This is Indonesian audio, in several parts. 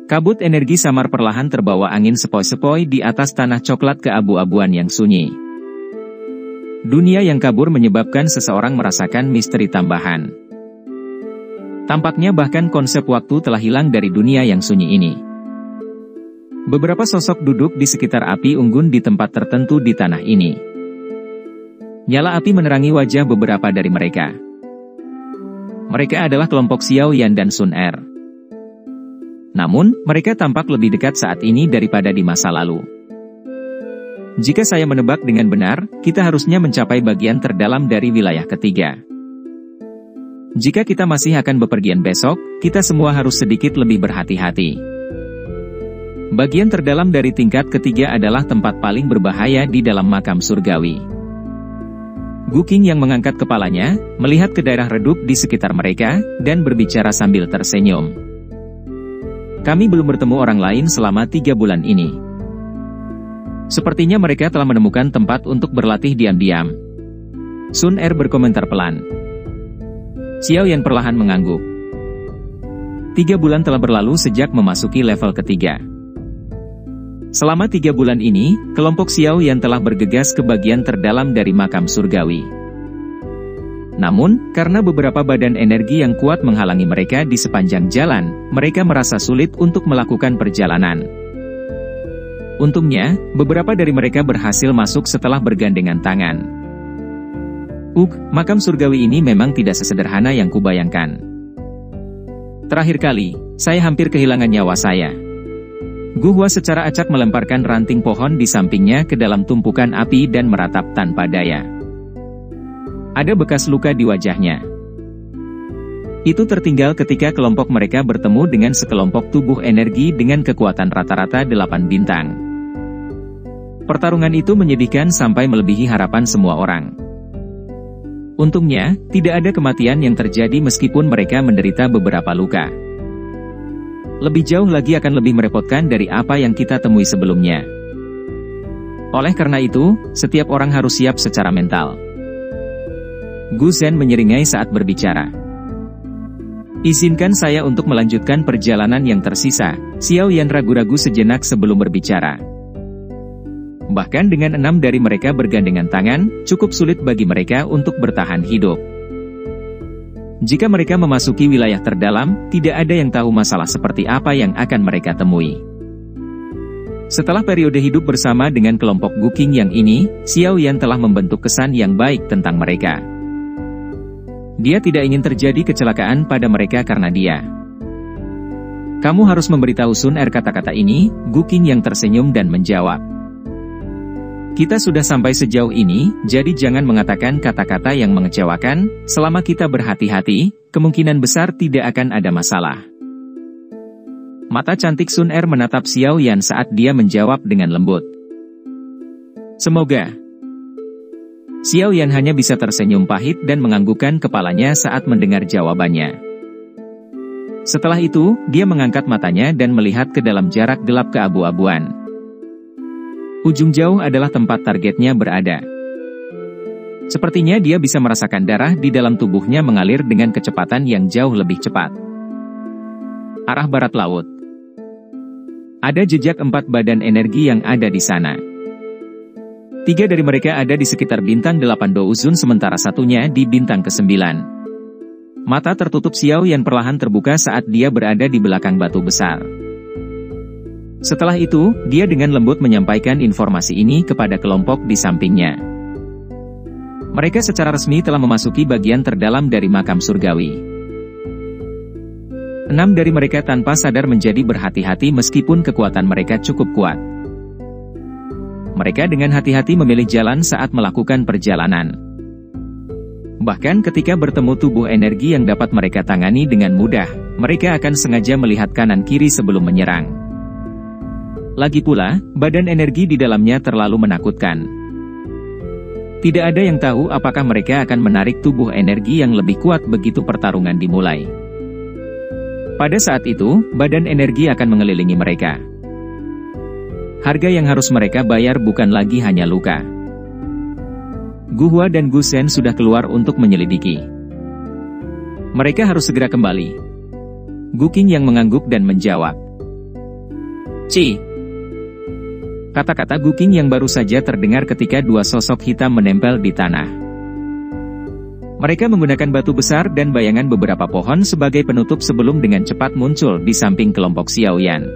Kabut energi samar perlahan terbawa angin sepoi-sepoi di atas tanah coklat keabu-abuan yang sunyi. Dunia yang kabur menyebabkan seseorang merasakan misteri tambahan. Tampaknya bahkan konsep waktu telah hilang dari dunia yang sunyi ini. Beberapa sosok duduk di sekitar api unggun di tempat tertentu di tanah ini. Nyala api menerangi wajah beberapa dari mereka. Mereka adalah kelompok Xiao Yan dan Sun Er. Namun, mereka tampak lebih dekat saat ini daripada di masa lalu. Jika saya menebak dengan benar, kita harusnya mencapai bagian terdalam dari wilayah ketiga. Jika kita masih akan bepergian besok, kita semua harus sedikit lebih berhati-hati. Bagian terdalam dari tingkat ketiga adalah tempat paling berbahaya di dalam makam surgawi. Gu Qing yang mengangkat kepalanya, melihat ke daerah redup di sekitar mereka, dan berbicara sambil tersenyum. Kami belum bertemu orang lain selama 3 bulan ini. Sepertinya mereka telah menemukan tempat untuk berlatih diam-diam. Sun Er berkomentar pelan. Xiao Yan perlahan mengangguk. 3 bulan telah berlalu sejak memasuki level ketiga. Selama 3 bulan ini, kelompok Xiao Yan telah bergegas ke bagian terdalam dari makam surgawi. Namun, karena beberapa badan energi yang kuat menghalangi mereka di sepanjang jalan, mereka merasa sulit untuk melakukan perjalanan. Untungnya, beberapa dari mereka berhasil masuk setelah bergandengan tangan. Makam surgawi ini memang tidak sesederhana yang kubayangkan. Terakhir kali, saya hampir kehilangan nyawa saya. Gu Hua secara acak melemparkan ranting pohon di sampingnya ke dalam tumpukan api dan meratap tanpa daya. Ada bekas luka di wajahnya. Itu tertinggal ketika kelompok mereka bertemu dengan sekelompok tubuh energi dengan kekuatan rata-rata 8 bintang. Pertarungan itu menyedihkan sampai melebihi harapan semua orang. Untungnya, tidak ada kematian yang terjadi meskipun mereka menderita beberapa luka. Lebih jauh lagi akan lebih merepotkan dari apa yang kita temui sebelumnya. Oleh karena itu, setiap orang harus siap secara mental. Gu Zhen menyeringai saat berbicara. Izinkan saya untuk melanjutkan perjalanan yang tersisa. Xiao Yan ragu-ragu sejenak sebelum berbicara. Bahkan dengan 6 dari mereka bergandengan tangan, cukup sulit bagi mereka untuk bertahan hidup. Jika mereka memasuki wilayah terdalam, tidak ada yang tahu masalah seperti apa yang akan mereka temui. Setelah periode hidup bersama dengan kelompok Gu Qing yang ini, Xiao Yan telah membentuk kesan yang baik tentang mereka. Dia tidak ingin terjadi kecelakaan pada mereka karena dia. Kamu harus memberitahu Sun Er kata-kata ini. Gu Qing yang tersenyum dan menjawab. Kita sudah sampai sejauh ini, jadi jangan mengatakan kata-kata yang mengecewakan. Selama kita berhati-hati, kemungkinan besar tidak akan ada masalah. Mata cantik Sun Er menatap Xiao Yan saat dia menjawab dengan lembut. Semoga. Xiao Yan hanya bisa tersenyum pahit dan menganggukkan kepalanya saat mendengar jawabannya. Setelah itu, dia mengangkat matanya dan melihat ke dalam jarak gelap keabu-abuan. Ujung jauh adalah tempat targetnya berada. Sepertinya dia bisa merasakan darah di dalam tubuhnya mengalir dengan kecepatan yang jauh lebih cepat. Arah barat laut. Ada jejak 4 badan energi yang ada di sana. 3 dari mereka ada di sekitar bintang 8 Douzun sementara satunya di bintang ke-9. Mata tertutup Xiao Yan perlahan terbuka saat dia berada di belakang batu besar. Setelah itu, dia dengan lembut menyampaikan informasi ini kepada kelompok di sampingnya. Mereka secara resmi telah memasuki bagian terdalam dari makam surgawi. 6 dari mereka tanpa sadar menjadi berhati-hati meskipun kekuatan mereka cukup kuat. Mereka dengan hati-hati memilih jalan saat melakukan perjalanan. Bahkan ketika bertemu tubuh energi yang dapat mereka tangani dengan mudah, mereka akan sengaja melihat kanan-kiri sebelum menyerang. Lagi pula, badan energi di dalamnya terlalu menakutkan. Tidak ada yang tahu apakah mereka akan menarik tubuh energi yang lebih kuat begitu pertarungan dimulai. Pada saat itu, badan energi akan mengelilingi mereka. Harga yang harus mereka bayar bukan lagi hanya luka. Gu Hua dan Gu Zhen sudah keluar untuk menyelidiki. Mereka harus segera kembali. Gu Qing yang mengangguk dan menjawab. Ci. Kata-kata Gu Qing yang baru saja terdengar ketika dua sosok hitam menempel di tanah. Mereka menggunakan batu besar dan bayangan beberapa pohon sebagai penutup sebelum dengan cepat muncul di samping kelompok Xiaoyan.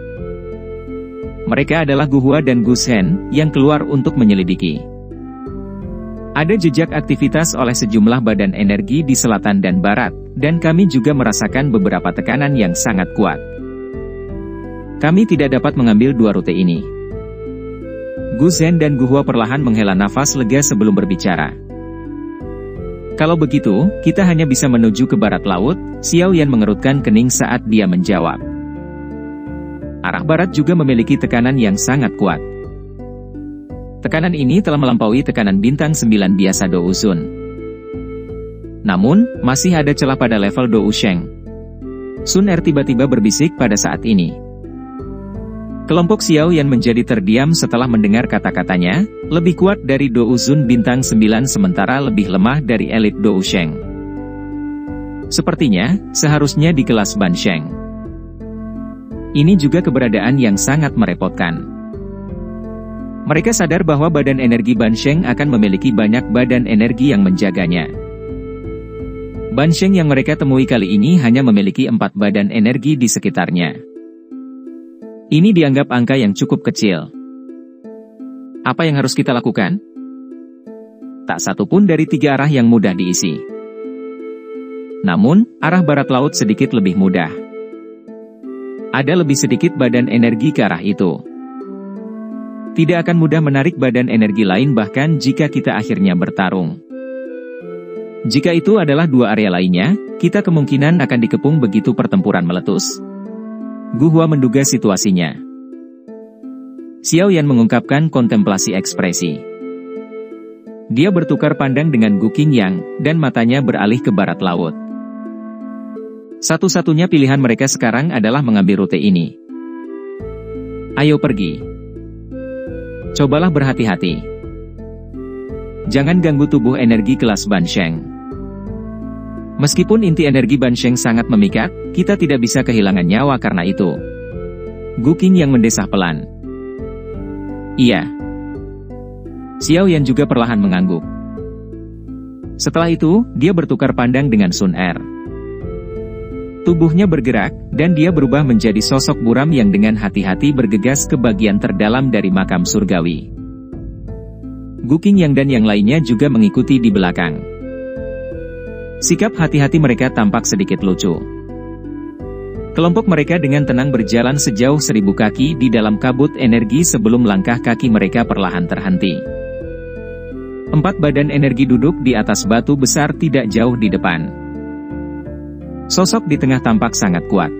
Mereka adalah Gu Hua dan Gu Shen yang keluar untuk menyelidiki. Ada jejak aktivitas oleh sejumlah badan energi di selatan dan barat, dan kami juga merasakan beberapa tekanan yang sangat kuat. Kami tidak dapat mengambil dua rute ini. Gu Shen dan Gu Hua perlahan menghela nafas lega sebelum berbicara. Kalau begitu, kita hanya bisa menuju ke barat laut, Xiaoyan mengerutkan kening saat dia menjawab. Arah barat juga memiliki tekanan yang sangat kuat. Tekanan ini telah melampaui tekanan bintang 9 biasa Dou Sun. Namun, masih ada celah pada level Dou Sheng. Sun Er tiba-tiba berbisik pada saat ini. Kelompok Xiaoyan menjadi terdiam setelah mendengar kata-katanya, lebih kuat dari Dou Sun bintang 9 sementara lebih lemah dari elit Dou Sheng. Sepertinya, seharusnya di kelas Ban Sheng. Ini juga keberadaan yang sangat merepotkan. Mereka sadar bahwa badan energi Ban Sheng akan memiliki banyak badan energi yang menjaganya. Ban Sheng yang mereka temui kali ini hanya memiliki 4 badan energi di sekitarnya. Ini dianggap angka yang cukup kecil. Apa yang harus kita lakukan? Tak satu pun dari 3 arah yang mudah diisi. Namun, arah barat laut sedikit lebih mudah. Ada lebih sedikit badan energi ke arah itu. Tidak akan mudah menarik badan energi lain bahkan jika kita akhirnya bertarung. Jika itu adalah 2 area lainnya, kita kemungkinan akan dikepung begitu pertempuran meletus. Gu Hua menduga situasinya. Xiaoyan mengungkapkan kontemplasi ekspresi. Dia bertukar pandang dengan Gu Qingyang, dan matanya beralih ke barat laut. Satu-satunya pilihan mereka sekarang adalah mengambil rute ini. Ayo pergi. Cobalah berhati-hati. Jangan ganggu tubuh energi kelas Ban Sheng. Meskipun inti energi Ban Sheng sangat memikat, kita tidak bisa kehilangan nyawa karena itu. Gu Qing yang mendesah pelan. Iya. Xiaoyan juga perlahan mengangguk. Setelah itu, dia bertukar pandang dengan Sun Er. Tubuhnya bergerak, dan dia berubah menjadi sosok buram yang dengan hati-hati bergegas ke bagian terdalam dari makam surgawi. Gu Qingyang dan yang lainnya juga mengikuti di belakang. Sikap hati-hati mereka tampak sedikit lucu. Kelompok mereka dengan tenang berjalan sejauh 1000 kaki di dalam kabut energi sebelum langkah kaki mereka perlahan terhenti. 4 badan energi duduk di atas batu besar tidak jauh di depan. Sosok di tengah tampak sangat kuat.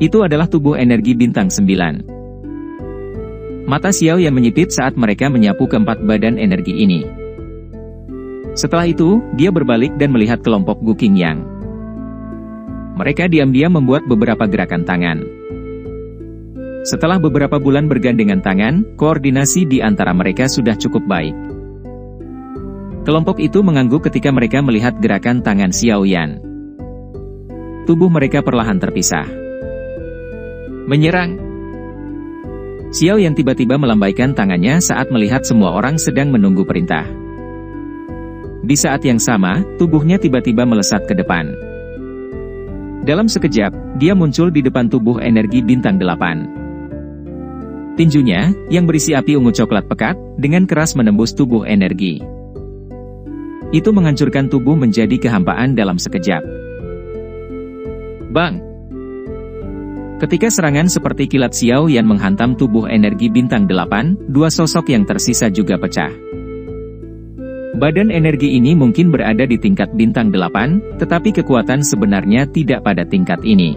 Itu adalah tubuh energi bintang 9. Mata Xiaoyan menyipit saat mereka menyapu keempat badan energi ini. Setelah itu, dia berbalik dan melihat kelompok Gu Qingyang. Mereka diam-diam membuat beberapa gerakan tangan. Setelah beberapa bulan bergandengan tangan, koordinasi di antara mereka sudah cukup baik. Kelompok itu mengangguk ketika mereka melihat gerakan tangan Xiaoyan. Tubuh mereka perlahan terpisah. Menyerang. Xiaoyan tiba-tiba melambaikan tangannya saat melihat semua orang sedang menunggu perintah. Di saat yang sama, tubuhnya tiba-tiba melesat ke depan. Dalam sekejap, dia muncul di depan tubuh energi bintang 8. Tinjunya, yang berisi api ungu coklat pekat, dengan keras menembus tubuh energi. Itu menghancurkan tubuh menjadi kehampaan dalam sekejap. Bang! Ketika serangan seperti kilat Xiaoyan menghantam tubuh energi bintang 8, 2 sosok yang tersisa juga pecah. Badan energi ini mungkin berada di tingkat bintang 8, tetapi kekuatan sebenarnya tidak pada tingkat ini.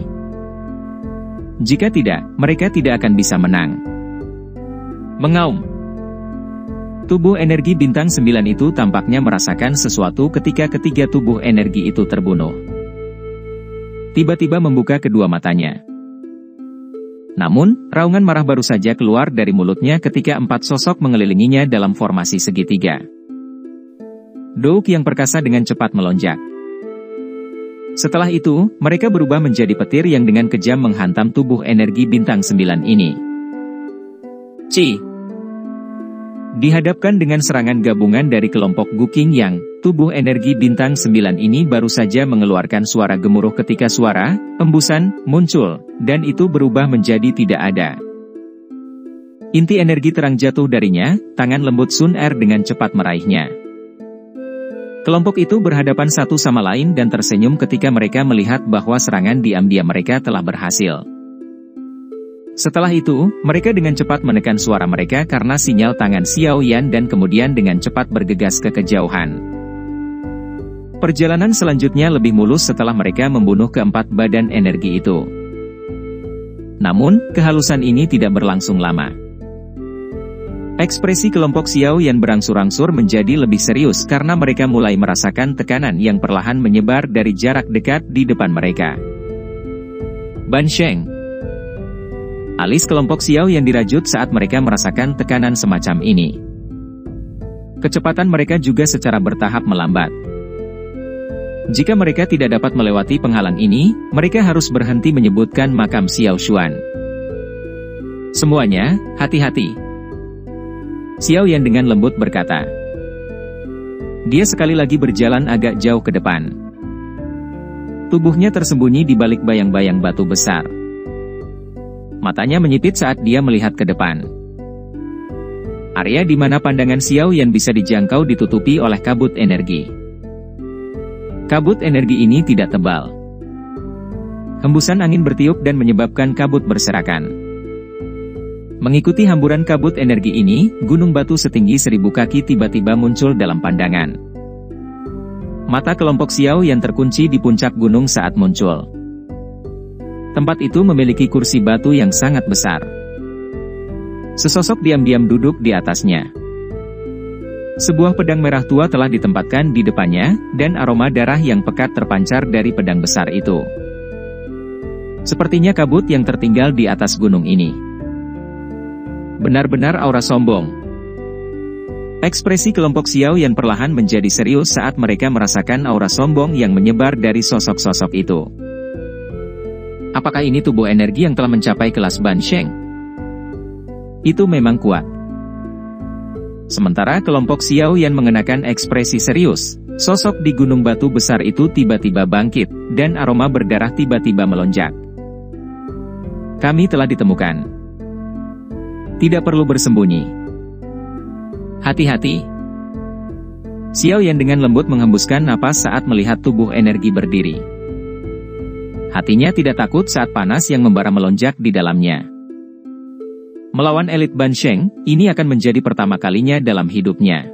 Jika tidak, mereka tidak akan bisa menang. Mengaum. Tubuh energi bintang 9 itu tampaknya merasakan sesuatu ketika ketiga tubuh energi itu terbunuh. Tiba-tiba membuka kedua matanya. Namun, raungan marah baru saja keluar dari mulutnya ketika 4 sosok mengelilinginya dalam formasi segitiga. Douk yang perkasa dengan cepat melonjak. Setelah itu, mereka berubah menjadi petir yang dengan kejam menghantam tubuh energi bintang 9 ini. Dihadapkan dengan serangan gabungan dari kelompok Guking yang, tubuh energi bintang 9 ini baru saja mengeluarkan suara gemuruh ketika suara, hembusan, muncul, dan itu berubah menjadi tidak ada. Inti energi terang jatuh darinya, tangan lembut Sun Er dengan cepat meraihnya. Kelompok itu berhadapan satu sama lain dan tersenyum ketika mereka melihat bahwa serangan diam-diam mereka telah berhasil. Setelah itu, mereka dengan cepat menekan suara mereka karena sinyal tangan Xiao Yan dan kemudian dengan cepat bergegas ke kejauhan. Perjalanan selanjutnya lebih mulus setelah mereka membunuh keempat badan energi itu. Namun, kehalusan ini tidak berlangsung lama. Ekspresi kelompok Xiao Yan berangsur-angsur menjadi lebih serius karena mereka mulai merasakan tekanan yang perlahan menyebar dari jarak dekat di depan mereka. Ban Sheng. Alis kelompok Xiao Yan dirajut saat mereka merasakan tekanan semacam ini. Kecepatan mereka juga secara bertahap melambat. Jika mereka tidak dapat melewati penghalang ini, mereka harus berhenti menyebutkan makam Xiao Xuan. Semuanya, hati-hati. Xiao Yan dengan lembut berkata. Dia sekali lagi berjalan agak jauh ke depan. Tubuhnya tersembunyi di balik bayang-bayang batu besar. Matanya menyipit saat dia melihat ke depan. Area di mana pandangan Xiao Yan bisa dijangkau ditutupi oleh kabut energi. Kabut energi ini tidak tebal. Hembusan angin bertiup dan menyebabkan kabut berserakan. Mengikuti hamburan kabut energi ini, gunung batu setinggi 1000 kaki tiba-tiba muncul dalam pandangan. Mata kelompok Xiao yang terkunci di puncak gunung saat muncul. Tempat itu memiliki kursi batu yang sangat besar. Sesosok diam-diam duduk di atasnya. Sebuah pedang merah tua telah ditempatkan di depannya, dan aroma darah yang pekat terpancar dari pedang besar itu. Sepertinya kabut yang tertinggal di atas gunung ini. Benar-benar aura sombong. Ekspresi kelompok Xiao Yan perlahan menjadi serius saat mereka merasakan aura sombong yang menyebar dari sosok-sosok itu. Apakah ini tubuh energi yang telah mencapai kelas Ban Sheng? Itu memang kuat. Sementara kelompok Xiao Yan mengenakan ekspresi serius, sosok di gunung batu besar itu tiba-tiba bangkit, dan aroma berdarah tiba-tiba melonjak. Kami telah ditemukan. Tidak perlu bersembunyi. Hati-hati. Xiao Yan dengan lembut menghembuskan napas saat melihat tubuh energi berdiri. Hatinya tidak takut saat panas yang membara melonjak di dalamnya. Melawan elit Ban Sheng, ini akan menjadi pertama kalinya dalam hidupnya.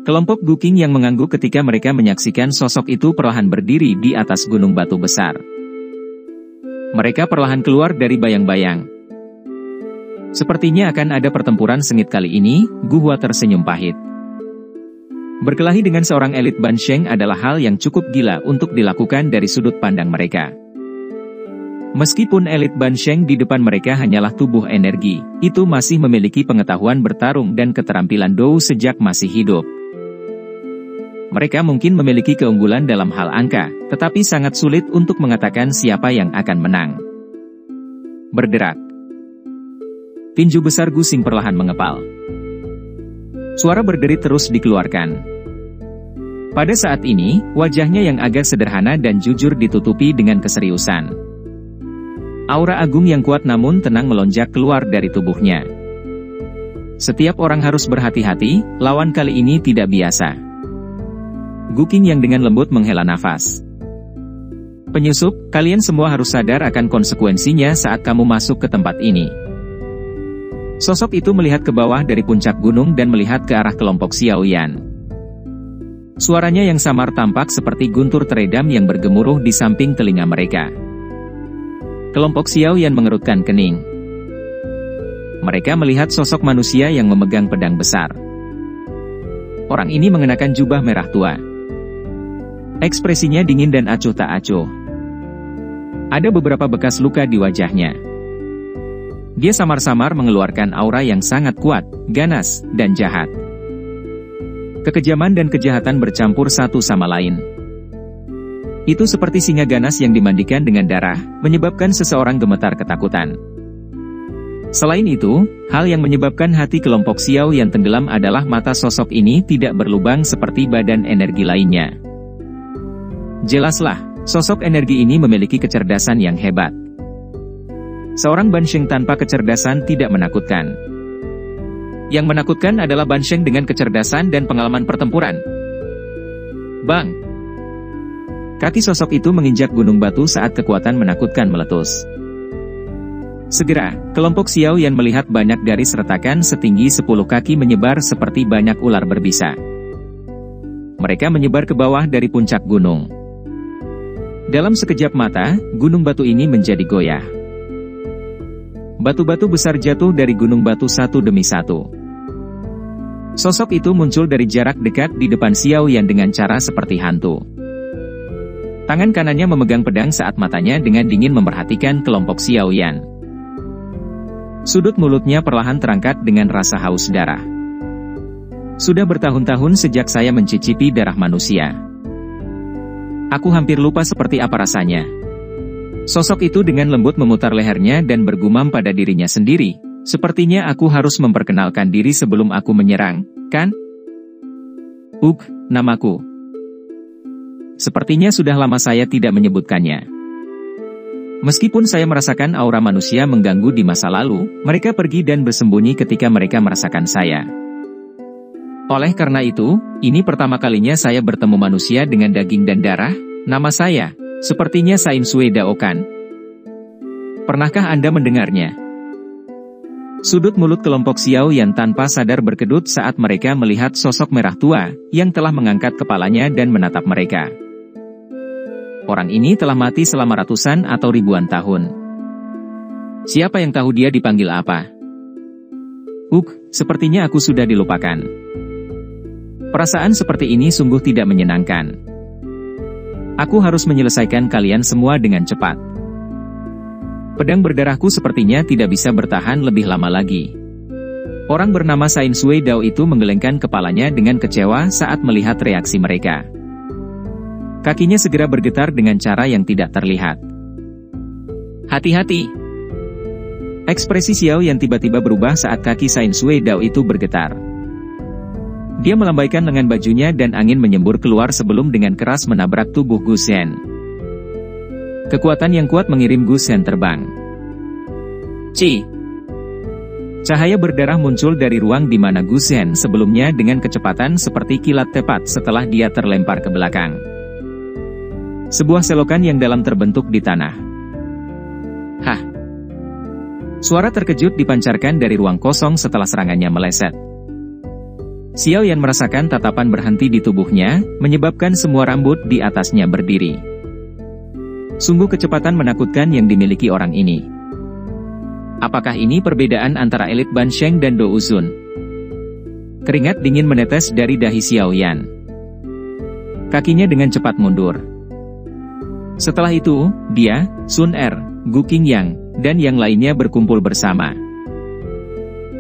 Kelompok Guking yang mengangguk ketika mereka menyaksikan sosok itu perlahan berdiri di atas gunung batu besar. Mereka perlahan keluar dari bayang-bayang. Sepertinya akan ada pertempuran sengit kali ini, Gu Hua tersenyum pahit. Berkelahi dengan seorang elit Ban Sheng adalah hal yang cukup gila untuk dilakukan dari sudut pandang mereka. Meskipun elit Ban Sheng di depan mereka hanyalah tubuh energi, itu masih memiliki pengetahuan bertarung dan keterampilan Dou sejak masih hidup. Mereka mungkin memiliki keunggulan dalam hal angka, tetapi sangat sulit untuk mengatakan siapa yang akan menang. Berderak. Tinju besar Gusing perlahan mengepal. Suara berderit terus dikeluarkan. Pada saat ini, wajahnya yang agak sederhana dan jujur ditutupi dengan keseriusan. Aura agung yang kuat namun tenang melonjak keluar dari tubuhnya. Setiap orang harus berhati-hati, lawan kali ini tidak biasa. Guking yang dengan lembut menghela nafas. Penyusup, kalian semua harus sadar akan konsekuensinya saat kamu masuk ke tempat ini. Sosok itu melihat ke bawah dari puncak gunung dan melihat ke arah kelompok Xiao Yan. Suaranya yang samar tampak seperti guntur teredam yang bergemuruh di samping telinga mereka. Kelompok Xiao Yan mengerutkan kening. Mereka melihat sosok manusia yang memegang pedang besar. Orang ini mengenakan jubah merah tua. Ekspresinya dingin dan acuh tak acuh. Ada beberapa bekas luka di wajahnya. Dia samar-samar mengeluarkan aura yang sangat kuat, ganas, dan jahat. Kekejaman dan kejahatan bercampur satu sama lain. Itu seperti singa ganas yang dimandikan dengan darah, menyebabkan seseorang gemetar ketakutan. Selain itu, hal yang menyebabkan hati kelompok Xiao Yan tenggelam adalah mata sosok ini tidak berlubang seperti badan energi lainnya. Jelaslah, sosok energi ini memiliki kecerdasan yang hebat. Seorang Bansheng tanpa kecerdasan tidak menakutkan. Yang menakutkan adalah Bansheng dengan kecerdasan dan pengalaman pertempuran. Bang! Kaki sosok itu menginjak gunung batu saat kekuatan menakutkan meletus. Segera, kelompok Xiao Yan melihat banyak garis retakan setinggi 10 kaki menyebar seperti banyak ular berbisa. Mereka menyebar ke bawah dari puncak gunung. Dalam sekejap mata, gunung batu ini menjadi goyah. Batu-batu besar jatuh dari gunung batu satu demi satu. Sosok itu muncul dari jarak dekat di depan Xiao Yan dengan cara seperti hantu. Tangan kanannya memegang pedang saat matanya dengan dingin memperhatikan kelompok Xiao Yan. Sudut mulutnya perlahan terangkat dengan rasa haus darah. Sudah bertahun-tahun sejak saya mencicipi darah manusia. Aku hampir lupa seperti apa rasanya. Sosok itu dengan lembut memutar lehernya dan bergumam pada dirinya sendiri. Sepertinya aku harus memperkenalkan diri sebelum aku menyerang, kan? Namaku. Sepertinya sudah lama saya tidak menyebutkannya. Meskipun saya merasakan aura manusia mengganggu di masa lalu, mereka pergi dan bersembunyi ketika mereka merasakan saya. Oleh karena itu, ini pertama kalinya saya bertemu manusia dengan daging dan darah. Nama saya, sepertinya Sain Sui Dao kan? Pernahkah Anda mendengarnya? Sudut mulut kelompok Xiao Yan tanpa sadar berkedut saat mereka melihat sosok merah tua, yang telah mengangkat kepalanya dan menatap mereka. Orang ini telah mati selama ratusan atau ribuan tahun. Siapa yang tahu dia dipanggil apa? Sepertinya aku sudah dilupakan. Perasaan seperti ini sungguh tidak menyenangkan. Aku harus menyelesaikan kalian semua dengan cepat. Pedang berdarahku sepertinya tidak bisa bertahan lebih lama lagi. Orang bernama Sain Sui Dao itu menggelengkan kepalanya dengan kecewa saat melihat reaksi mereka. Kakinya segera bergetar dengan cara yang tidak terlihat. Hati-hati! Ekspresi Xiao Yan tiba-tiba berubah saat kaki Sain Sui Dao itu bergetar. Dia melambaikan lengan bajunya dan angin menyembur keluar sebelum dengan keras menabrak tubuh Gu Shen. Kekuatan yang kuat mengirim Gu Shen terbang. Cahaya berdarah muncul dari ruang di mana Gu Shen sebelumnya dengan kecepatan seperti kilat tepat setelah dia terlempar ke belakang. Sebuah selokan yang dalam terbentuk di tanah. Hah! Suara terkejut dipancarkan dari ruang kosong setelah serangannya meleset. Xiao Yan merasakan tatapan berhenti di tubuhnya, menyebabkan semua rambut di atasnya berdiri. Sungguh kecepatan menakutkan yang dimiliki orang ini. Apakah ini perbedaan antara elit Bansheng dan Douzun? Keringat dingin menetes dari dahi Xiao Yan. Kakinya dengan cepat mundur. Setelah itu, dia, Sun Er, Gu Qingyang, dan yang lainnya berkumpul bersama.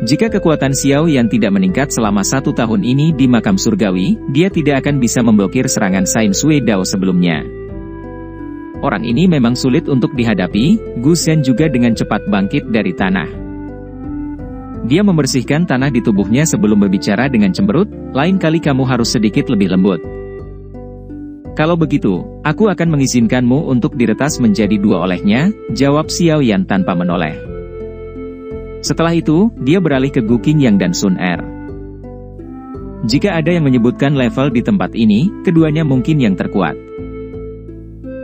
Jika kekuatan Xiao Yan tidak meningkat selama 1 tahun ini di makam surgawi, dia tidak akan bisa memblokir serangan Sain Sui Dao sebelumnya. Orang ini memang sulit untuk dihadapi. Gu Shen juga dengan cepat bangkit dari tanah. Dia membersihkan tanah di tubuhnya sebelum berbicara dengan cemberut, lain kali kamu harus sedikit lebih lembut. Kalau begitu, aku akan mengizinkanmu untuk diretas menjadi 2 olehnya, jawab Xiao Yan tanpa menoleh. Setelah itu, dia beralih ke Gu Qingyang dan Sun Er. Jika ada yang menyebutkan level di tempat ini, keduanya mungkin yang terkuat.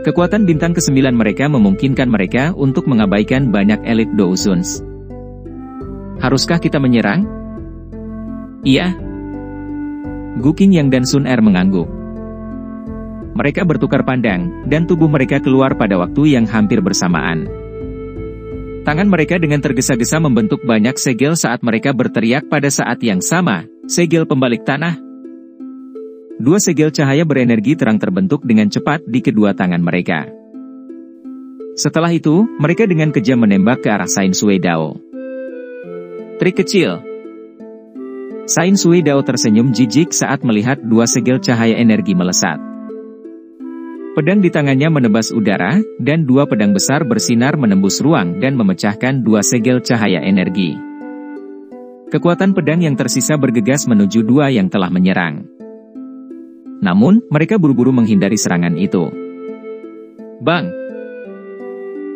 Kekuatan bintang ke-9 mereka memungkinkan mereka untuk mengabaikan banyak elit Douzuns. Haruskah kita menyerang? Iya. Gu Qingyang dan Sun Er mengangguk. Mereka bertukar pandang, dan tubuh mereka keluar pada waktu yang hampir bersamaan. Tangan mereka dengan tergesa-gesa membentuk banyak segel saat mereka berteriak pada saat yang sama, segel pembalik tanah. 2 segel cahaya berenergi terang terbentuk dengan cepat di kedua tangan mereka. Setelah itu, mereka dengan kejam menembak ke arah Sain Sui Dao. Trik kecil. Sain Sui Dao tersenyum jijik saat melihat 2 segel cahaya energi melesat. Pedang di tangannya menebas udara, dan dua pedang besar bersinar menembus ruang dan memecahkan dua segel cahaya energi. Kekuatan pedang yang tersisa bergegas menuju dua yang telah menyerang. Namun, mereka buru-buru menghindari serangan itu. Bang!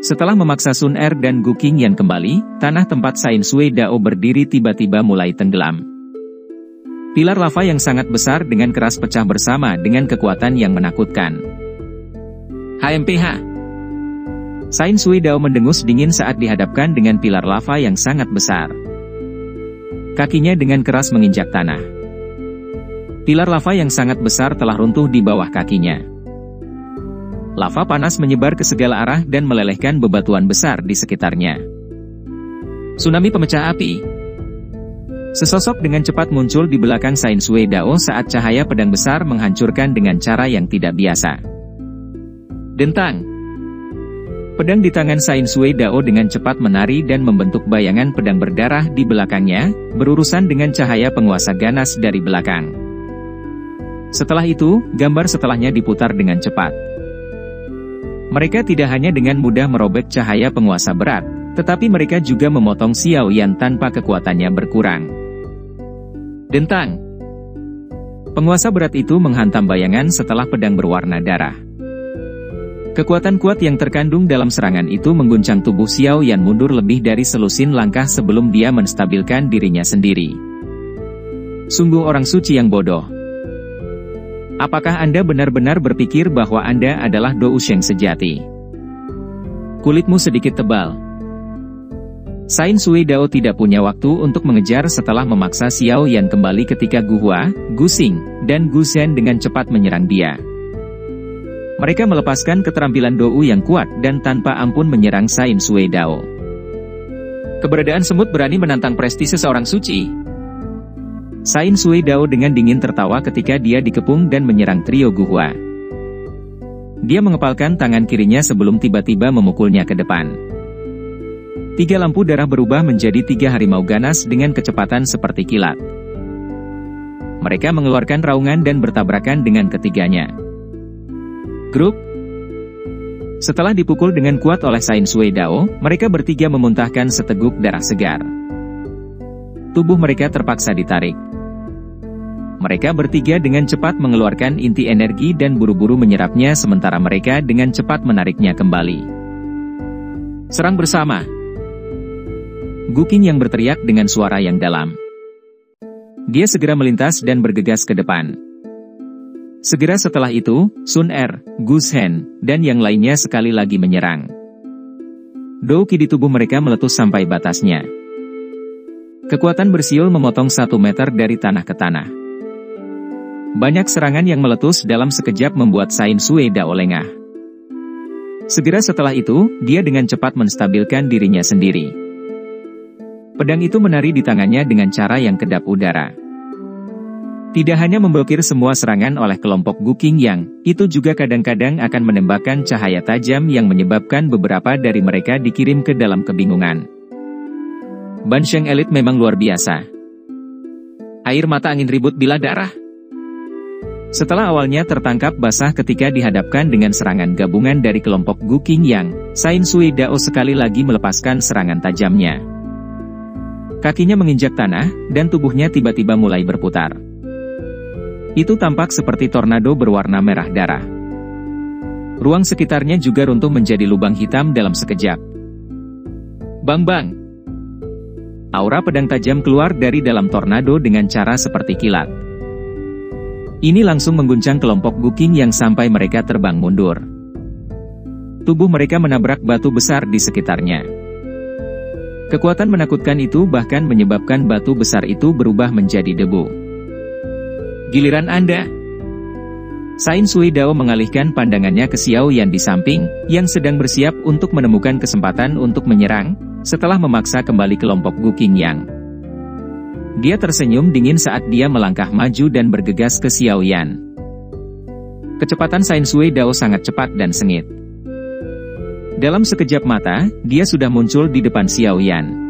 Setelah memaksa Sun Er dan Gu Qingyan kembali, tanah tempat Sain Sui Dao berdiri tiba-tiba mulai tenggelam. Pilar lava yang sangat besar dengan keras pecah bersama dengan kekuatan yang menakutkan. HMPH. Sain Sui Dao mendengus dingin saat dihadapkan dengan pilar lava yang sangat besar. Kakinya dengan keras menginjak tanah. Pilar lava yang sangat besar telah runtuh di bawah kakinya. Lava panas menyebar ke segala arah dan melelehkan bebatuan besar di sekitarnya. Tsunami pemecah api. Sesosok dengan cepat muncul di belakang Sain Sui Dao saat cahaya pedang besar menghancurkan dengan cara yang tidak biasa. Dentang. Pedang di tangan Sain Sui Dao dengan cepat menari dan membentuk bayangan pedang berdarah di belakangnya, berurusan dengan cahaya penguasa ganas dari belakang. Setelah itu, gambar setelahnya diputar dengan cepat. Mereka tidak hanya dengan mudah merobek cahaya penguasa berat, tetapi mereka juga memotong Xiao Yan tanpa kekuatannya berkurang. Dentang. Penguasa berat itu menghantam bayangan setelah pedang berwarna darah. Kekuatan kuat yang terkandung dalam serangan itu mengguncang tubuh Xiao Yan mundur lebih dari selusin langkah sebelum dia menstabilkan dirinya sendiri. Sungguh orang suci yang bodoh. Apakah Anda benar-benar berpikir bahwa Anda adalah Dou Sheng sejati? Kulitmu sedikit tebal. Sain Sui Dao tidak punya waktu untuk mengejar setelah memaksa Xiao Yan kembali ketika Gu Hua, Gu Xing, dan Gu Zhen dengan cepat menyerang dia. Mereka melepaskan keterampilan Dou yang kuat dan tanpa ampun menyerang Sain Sui Dao. Keberadaan semut berani menantang prestise seorang suci. Sain Sui Dao dengan dingin tertawa ketika dia dikepung dan menyerang trio Gu Hua. Dia mengepalkan tangan kirinya sebelum tiba-tiba memukulnya ke depan. 3 lampu darah berubah menjadi 3 harimau ganas dengan kecepatan seperti kilat. Mereka mengeluarkan raungan dan bertabrakan dengan ketiganya. Grup. Setelah dipukul dengan kuat oleh Sain Sui Dao, mereka bertiga memuntahkan seteguk darah segar. Tubuh mereka terpaksa ditarik. Mereka bertiga dengan cepat mengeluarkan inti energi dan buru-buru menyerapnya sementara mereka dengan cepat menariknya kembali. Serang bersama. Gu Qing yang berteriak dengan suara yang dalam. Dia segera melintas dan bergegas ke depan. Segera setelah itu, Sun Er, Gu Zhen, dan yang lainnya sekali lagi menyerang. Dou Qi di tubuh mereka meletus sampai batasnya. Kekuatan bersiul memotong 1 meter dari tanah ke tanah. Banyak serangan yang meletus dalam sekejap membuat Sain Sui Dao lengah. Segera setelah itu, dia dengan cepat menstabilkan dirinya sendiri. Pedang itu menari di tangannya dengan cara yang kedap udara. Tidak hanya memblokir semua serangan oleh kelompok Gu Qingyan, itu juga kadang-kadang akan menembakkan cahaya tajam yang menyebabkan beberapa dari mereka dikirim ke dalam kebingungan. Ban Sheng elit memang luar biasa. Air mata angin ribut bila darah. Setelah awalnya tertangkap basah ketika dihadapkan dengan serangan gabungan dari kelompok Gu Qingyan, Sain Sui Dao sekali lagi melepaskan serangan tajamnya. Kakinya menginjak tanah, dan tubuhnya tiba-tiba mulai berputar. Itu tampak seperti tornado berwarna merah darah. Ruang sekitarnya juga runtuh menjadi lubang hitam dalam sekejap. Bang-bang! Aura pedang tajam keluar dari dalam tornado dengan cara seperti kilat. Ini langsung mengguncang kelompok Gu Qingyan sampai mereka terbang mundur. Tubuh mereka menabrak batu besar di sekitarnya. Kekuatan menakutkan itu bahkan menyebabkan batu besar itu berubah menjadi debu. Giliran Anda. Sain Sui Dao mengalihkan pandangannya ke Xiao Yan di samping, yang sedang bersiap untuk menemukan kesempatan untuk menyerang, setelah memaksa kembali kelompok Gu Qingyan. Dia tersenyum dingin saat dia melangkah maju dan bergegas ke Xiao Yan. Kecepatan Sain Sui Dao sangat cepat dan sengit. Dalam sekejap mata, dia sudah muncul di depan Xiao Yan.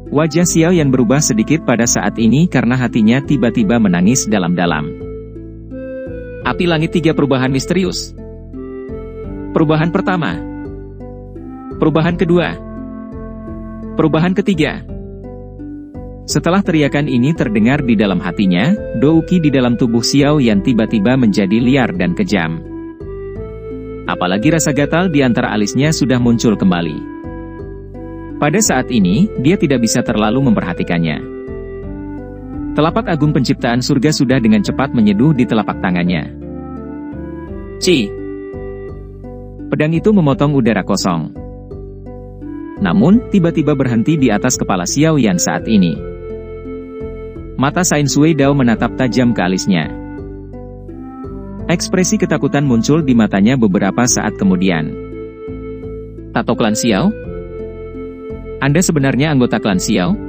Wajah Xiao Yan berubah sedikit pada saat ini karena hatinya tiba-tiba menangis dalam-dalam. Api langit 3 perubahan misterius. Perubahan pertama. Perubahan kedua. Perubahan ketiga. Setelah teriakan ini terdengar di dalam hatinya, Douki di dalam tubuh Xiao Yan tiba-tiba menjadi liar dan kejam. Apalagi rasa gatal di antara alisnya sudah muncul kembali. Pada saat ini, dia tidak bisa terlalu memperhatikannya. Telapak agung penciptaan surga sudah dengan cepat menyeduh di telapak tangannya. Ci! Pedang itu memotong udara kosong. Namun, tiba-tiba berhenti di atas kepala Xiao Yan saat ini. Mata Sain Sui Dao menatap tajam ke alisnya. Ekspresi ketakutan muncul di matanya beberapa saat kemudian. Tato klan Xiao? Anda sebenarnya anggota klan Xiao?